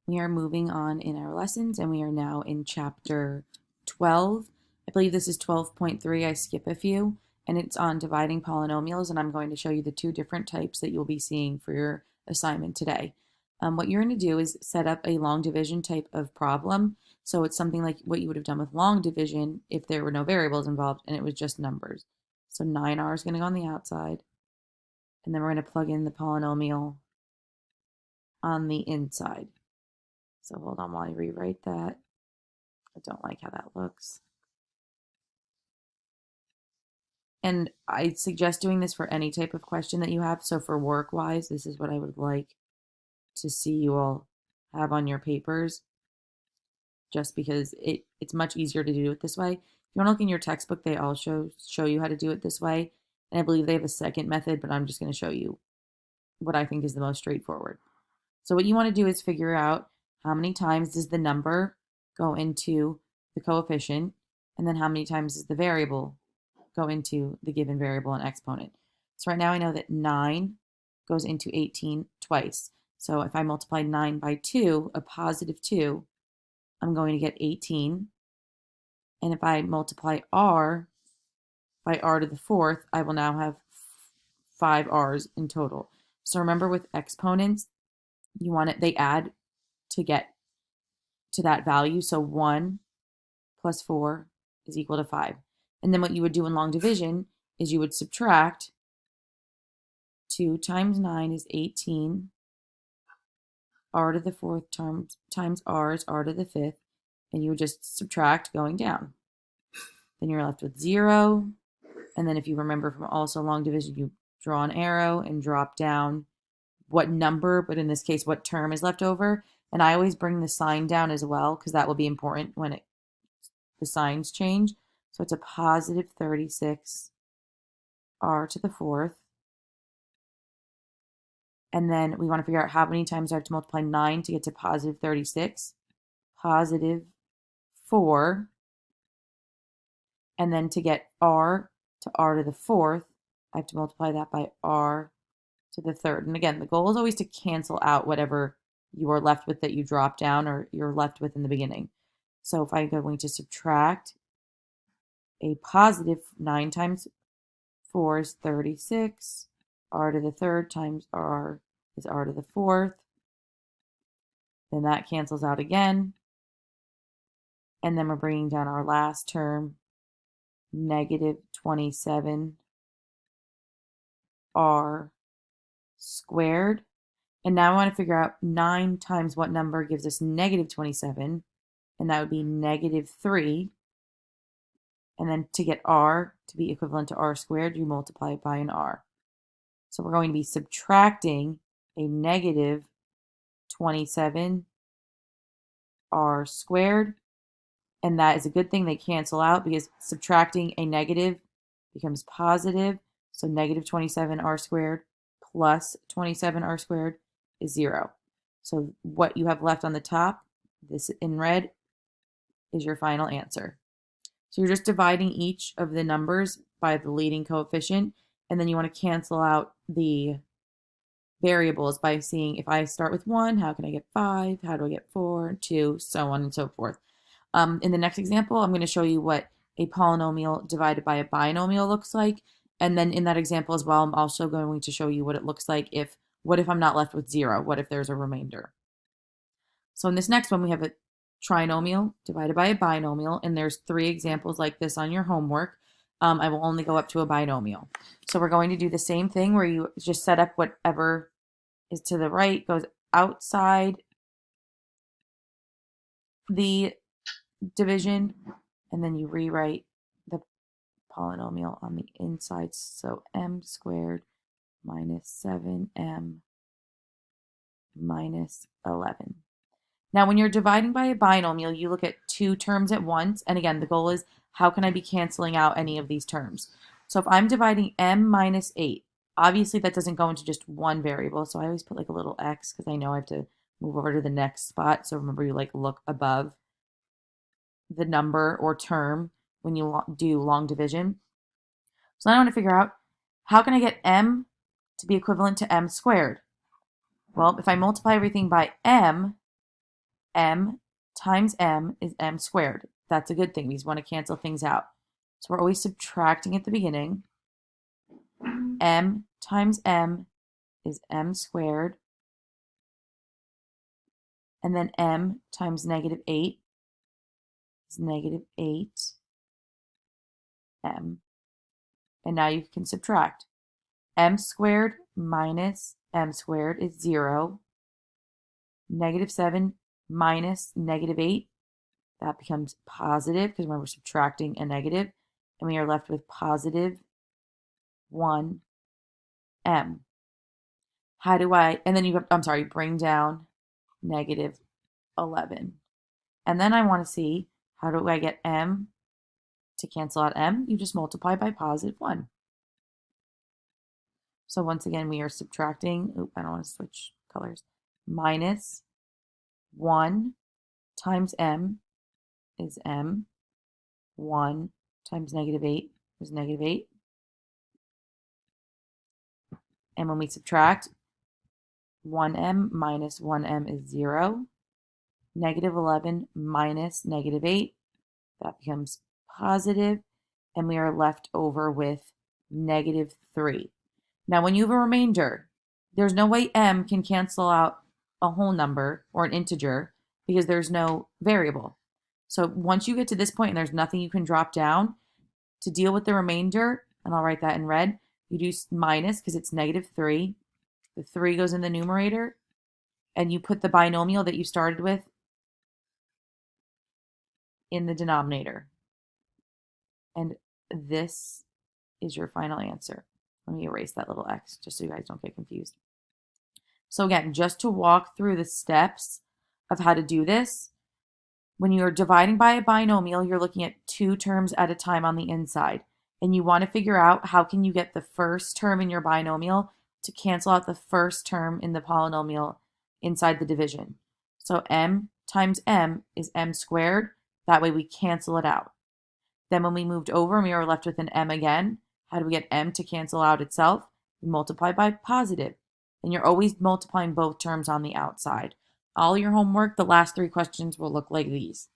We are moving on in our lessons, and we are now in chapter 12. I believe this is 12.3. I skip a few, and it's on dividing polynomials, and I'm going to show you the two different types that you'll be seeing for your assignment today. What you're going to do is set up a long division type of problem. So it's something like what you would have done with long division if there were no variables involved and it was just numbers. So 9r is going to go on the outside, and then we're going to plug in the polynomial on the inside. So hold on while I rewrite that. I don't like how that looks. And I suggest doing this for any type of question that you have. So for work-wise, this is what I would like to see you all have on your papers, just because it's much easier to do it this way. If you want to look in your textbook, they all show you how to do it this way. And I believe they have a second method, but I'm just going to show you what I think is the most straightforward. So what you want to do is figure out how many times does the number go into the coefficient, and then how many times does the variable go into the given variable and exponent. So right now I know that 9 goes into 18 twice. So if I multiply 9 by 2, a positive 2, I'm going to get 18. And if I multiply r by r to the fourth, I will now have 5 r's in total. So remember, with exponents, you want it, they add to get to that value. So 1 plus 4 is equal to 5. And then what you would do in long division is you would subtract 2 times 9 is 18. R to the fourth times r is r to the fifth. And you would just subtract going down. Then you're left with 0. And then if you remember from also long division, you draw an arrow and drop down what number, but in this case, what term is left over. And I always bring the sign down as well, because that will be important when the signs change. So it's a positive 36 r to the fourth. And then we want to figure out how many times I have to multiply 9 to get to positive 36. Positive 4. And then to get r to r to the fourth, I have to multiply that by r to the third. And again, the goal is always to cancel out whatever you are left with that you drop down or you're left with in the beginning. So if I'm going to subtract a positive 9 times 4 is 36, r to the third times r is r to the fourth, then that cancels out again. And then we're bringing down our last term, negative 27 r squared. And now I want to figure out 9 times what number gives us negative 27, and that would be negative 3. And then to get r to be equivalent to r squared, you multiply it by an r. So we're going to be subtracting a negative 27 r squared, and that is a good thing. They cancel out because subtracting a negative becomes positive. So negative 27 r squared plus 27 r squared is 0. So what you have left on the top, this in red, is your final answer. So you're just dividing each of the numbers by the leading coefficient, and then you want to cancel out the variables by seeing, if I start with 1, how can I get 5? How do I get 4, 2, so on and so forth. In the next example, I'm going to show you what a polynomial divided by a binomial looks like. And then in that example as well, I'm also going to show you what it looks like what if I'm not left with 0? What if there's a remainder? So in this next one, we have a trinomial divided by a binomial, and there's 3 examples like this on your homework. I will only go up to a binomial. So we're going to do the same thing where you just set up whatever is to the right goes outside the division, and then you rewrite the polynomial on the inside. So m squared minus 7m minus 11. Now, when you're dividing by a binomial, you look at 2 terms at once. And again, the goal is, how can I be canceling out any of these terms? So if I'm dividing m minus 8, obviously that doesn't go into just one variable. So I always put like a little x because I know I have to move over to the next spot. So remember, you like look above the number or term when you do long division. So now I want to figure out, how can I get m to be equivalent to m squared? Well, if I multiply everything by m, m times m is m squared. That's a good thing. We just want to cancel things out. So we're always subtracting at the beginning. M times m is m squared. And then m times negative 8 is negative 8m. And now you can subtract. M squared minus m squared is 0. Negative 7 minus negative 8, that becomes positive because remember we're subtracting a negative, and we are left with positive 1m. How do I, and then bring down negative 11. And then I want to see, how do I get m to cancel out m? You just multiply by positive 1. So once again, we are subtracting, I don't want to switch colors, minus 1 times m is m. 1 times negative 8 is negative 8. And when we subtract, 1m minus 1m is 0. Negative 11 minus negative 8, that becomes positive, and we are left over with negative 3. Now, when you have a remainder, there's no way m can cancel out a whole number or an integer because there's no variable. So once you get to this point and there's nothing you can drop down, to deal with the remainder, and I'll write that in red, you do minus because it's negative 3. The 3 goes in the numerator, and you put the binomial that you started with in the denominator. And this is your final answer. Let me erase that little x just so you guys don't get confused. So again, just to walk through the steps of how to do this, when you're dividing by a binomial, you're looking at 2 terms at a time on the inside. And you want to figure out how can you get the first term in your binomial to cancel out the first term in the polynomial inside the division. So m times m is m squared. That way we cancel it out. Then when we moved over and we were left with an m again, how do we get m to cancel out itself? We multiply by positive. And you're always multiplying both terms on the outside. All your homework, the last 3 questions will look like these.